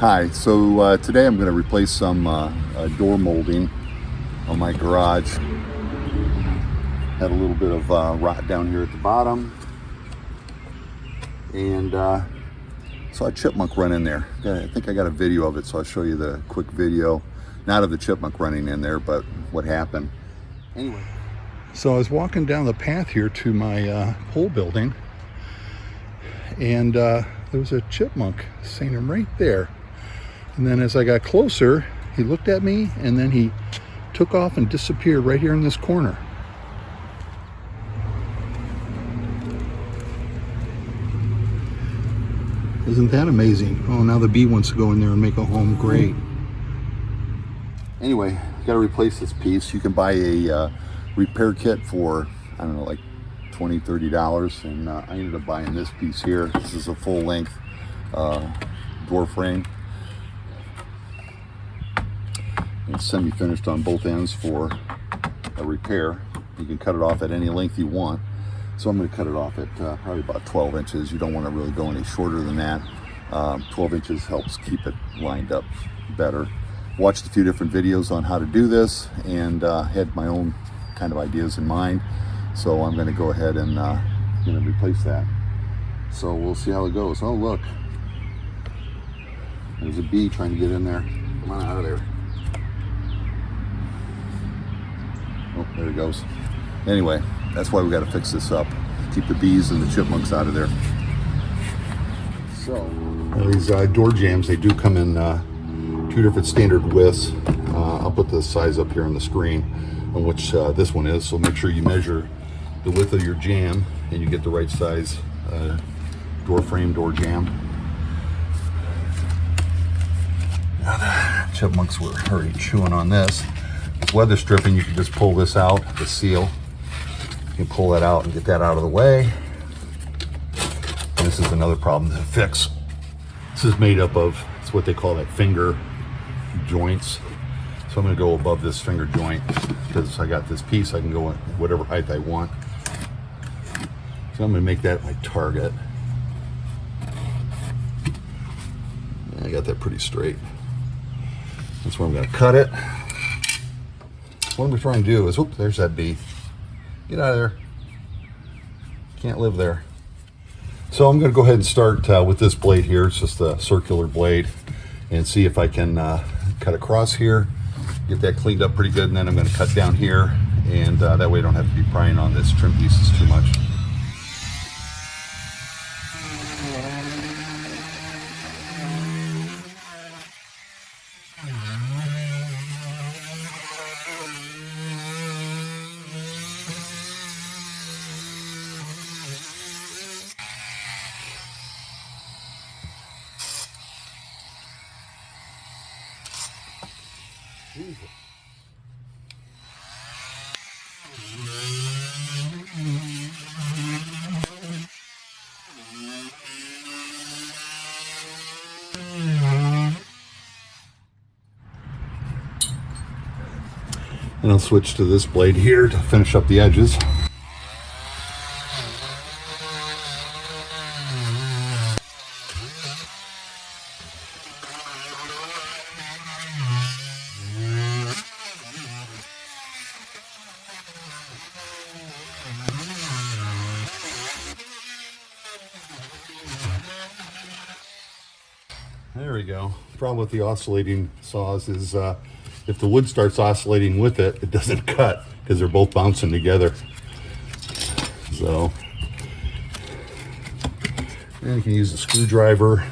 Hi, so today I'm going to replace some door molding on my garage. Had a little bit of rot down here at the bottom, and saw a chipmunk run in there. I think I got a video of it, so I'll show you the quick video, not of the chipmunk running in there, but what happened. Anyway, so I was walking down the path here to my pole building, and there was a chipmunk seeing him right there. And then as I got closer, he looked at me, and then he took off and disappeared right here in this corner. Isn't that amazing? Oh, now the bee wants to go in there and make a home. Great. Anyway, got to replace this piece. You can buy a repair kit for, I don't know, like $20–30, and I ended up buying this piece here. This is a full-length door frame. It's semi-finished on both ends for a repair. You can cut it off at any length you want. So I'm going to cut it off at probably about 12 inches. You don't want to really go any shorter than that. 12 inches helps keep it lined up better. Watched a few different videos on how to do this, and had my own kind of ideas in mind. So I'm going to go ahead and going to replace that. So we'll see how it goes. Oh, look. There's a bee trying to get in there. Come on out of there. Oh, there it goes. Anyway, that's why we got to fix this up. Keep the bees and the chipmunks out of there. So these door jambs, they do come in two different standard widths. I'll put the size up here on the screen on which this one is. So make sure you measure the width of your jamb and you get the right size door frame, door jamb. Now the chipmunks were already chewing on this. It's weather stripping. You can just pull this out, the seal. You can pull that out and get that out of the way. And this is another problem to fix. This is made up of, it's what they call that finger joints. So I'm going to go above this finger joint because I got this piece. I can go whatever height I want. So I'm going to make that my target. I got that pretty straight. That's where I'm going to cut it. What I'm trying to do is, whoop, there's that bee. Get out of there. Can't live there. So I'm going to go ahead and start with this blade here. It's just a circular blade, and see if I can cut across here, get that cleaned up pretty good, and then I'm going to cut down here, and that way I don't have to be prying on this trim pieces too much. Jesus. And I'll switch to this blade here to finish up the edges. There we go. The problem with the oscillating saws is if the wood starts oscillating with it, it doesn't cut because they're both bouncing together. So, and you can use a screwdriver.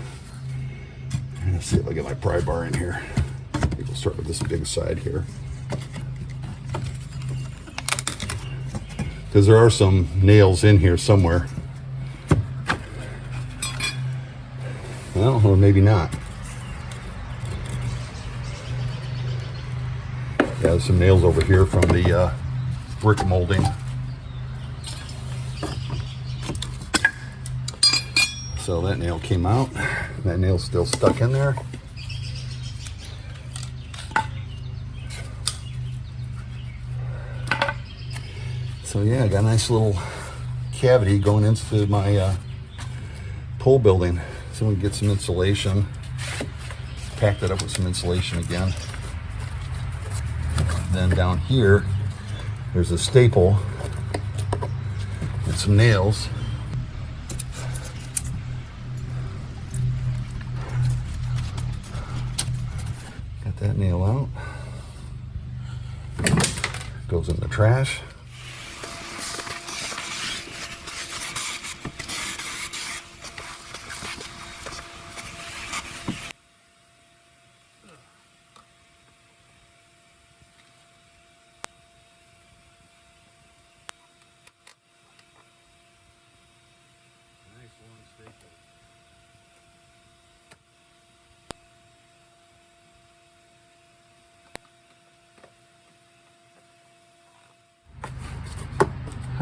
Let's see if I get my pry bar in here. I think we'll start with this big side here, because there are some nails in here somewhere. Well, or maybe not. Yeah, there's some nails over here from the brick molding. So that nail came out. That nail's still stuck in there. So yeah, I got a nice little cavity going into my pole building. So we can get some insulation. pack that up with some insulation again. Then down here, there's a staple and some nails. Got that nail out. Goes in the trash.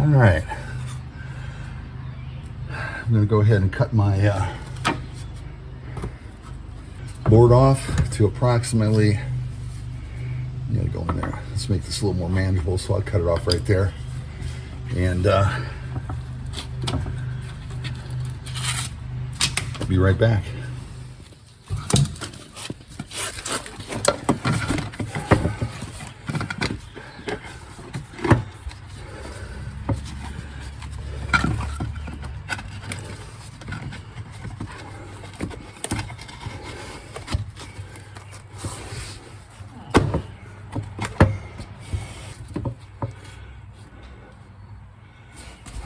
All right, I'm going to go ahead and cut my board off to approximately, I'm going to go in there. Let's make this a little more manageable, so I'll cut it off right there. And be right back.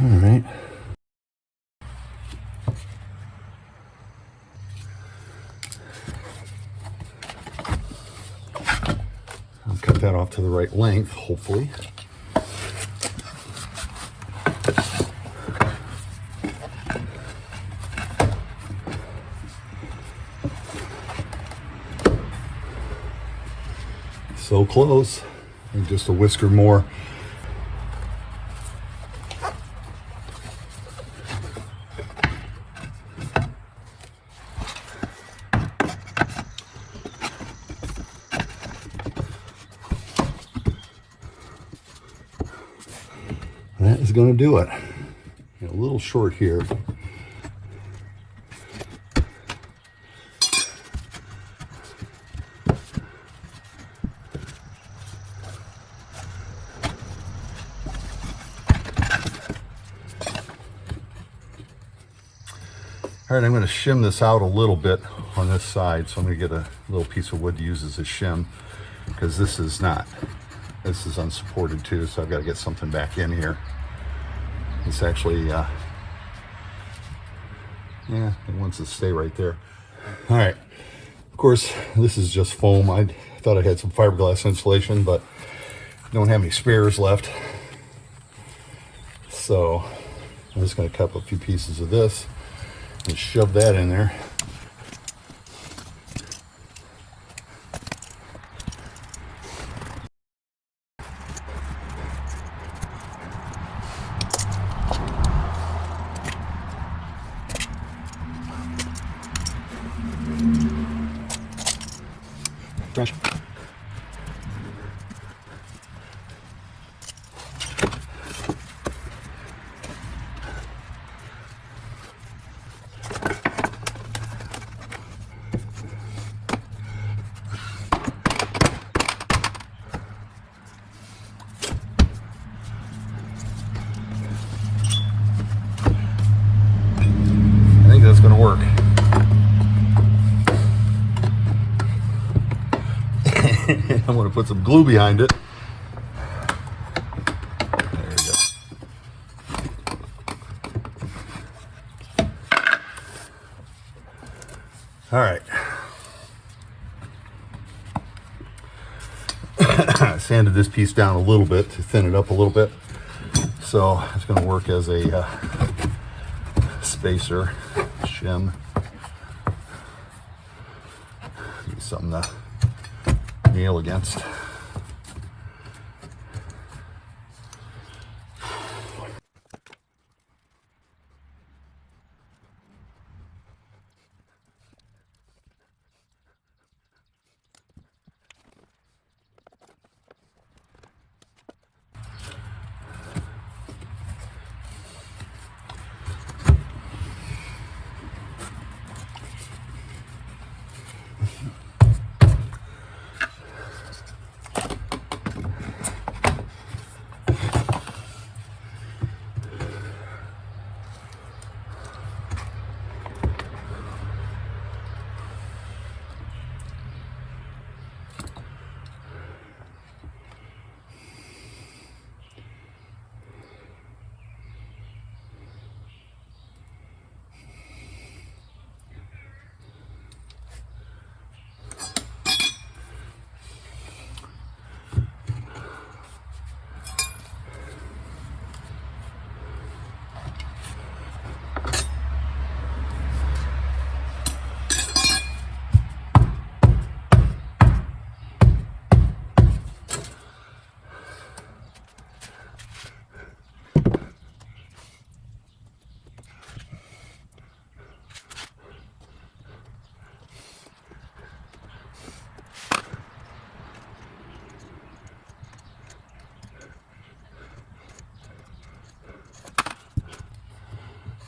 All right. I'll cut that off to the right length, hopefully. So close, and just a whisker more. That is going to do it. A little short here. All right, I'm going to shim this out a little bit on this side. So I'm going to get a little piece of wood to use as a shim, because this is unsupported too. So I've got to get something back in here. It's actually, yeah, it wants to stay right there. All right, of course, this is just foam. I thought I had some fiberglass insulation, but don't have any spares left. So I'm just going to cut up a few pieces of this and shove that in there. Trash. I think that's going to work. I'm going to put some glue behind it. There we go. All right. I sanded this piece down a little bit to thin it up a little bit. So it's going to work as a spacer, shim. Use something to nail against.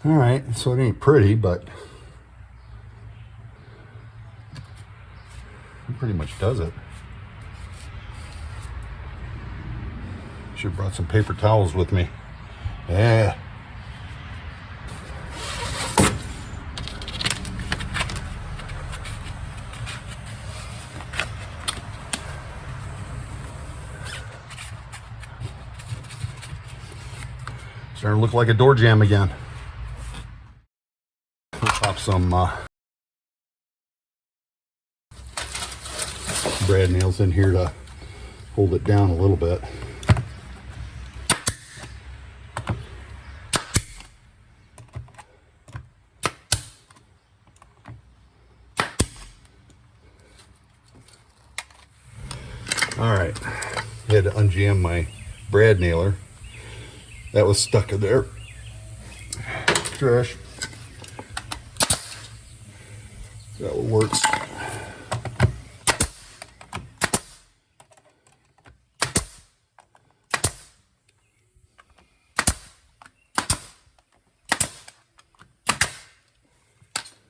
All right, so it ain't pretty, but it pretty much does it. Should have brought some paper towels with me. Yeah. Starting to look like a door jamb again. We'll pop some brad nails in here to hold it down a little bit. All right, I had to unjam my brad nailer. That was stuck in there. Trash. That works.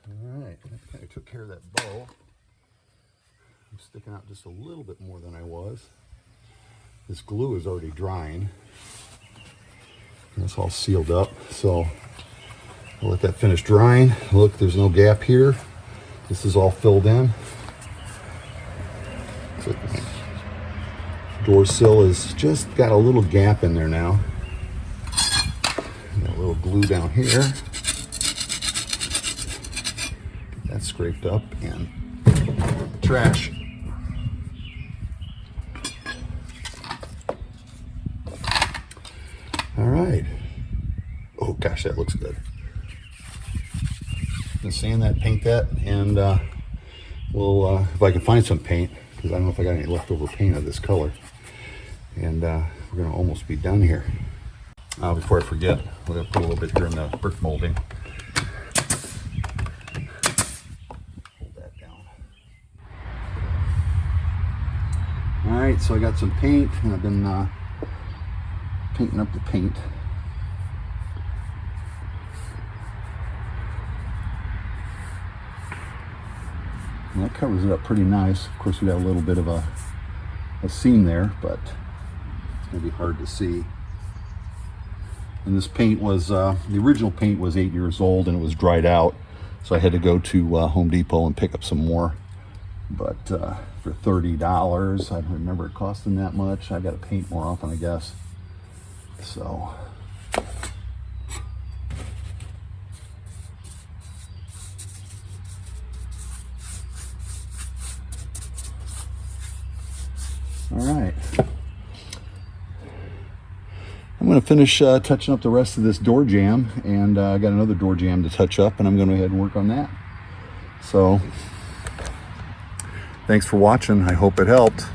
Alright, that kind of took care of that bow. I'm sticking out just a little bit more than I was. This glue is already drying. It's all sealed up, so I'll let that finish drying. Look, there's no gap here. This is all filled in. So door sill is just got a little gap in there now. Got a little glue down here. Get that scraped up and trash. All right. Oh gosh, that looks good. I'm gonna sand that, paint that, and we'll if I can find some paint, because I don't know if I got any leftover paint of this color. And we're gonna almost be done here. Before I forget, we're gonna put a little bit here in the brick molding. Hold that down. All right, so I got some paint, and I've been painting up the paint. And that covers it up pretty nice. Of course, we got a little bit of a seam there, but it's gonna be hard to see. And this paint was, the original paint was 8 years old and it was dried out. So I had to go to Home Depot and pick up some more. But for $30, I don't remember it costing that much. I got to paint more often, I guess. So. All right. I'm going to finish touching up the rest of this door jamb, and I got another door jamb to touch up, and I'm going to go ahead and work on that. So, thanks for watching. I hope it helped.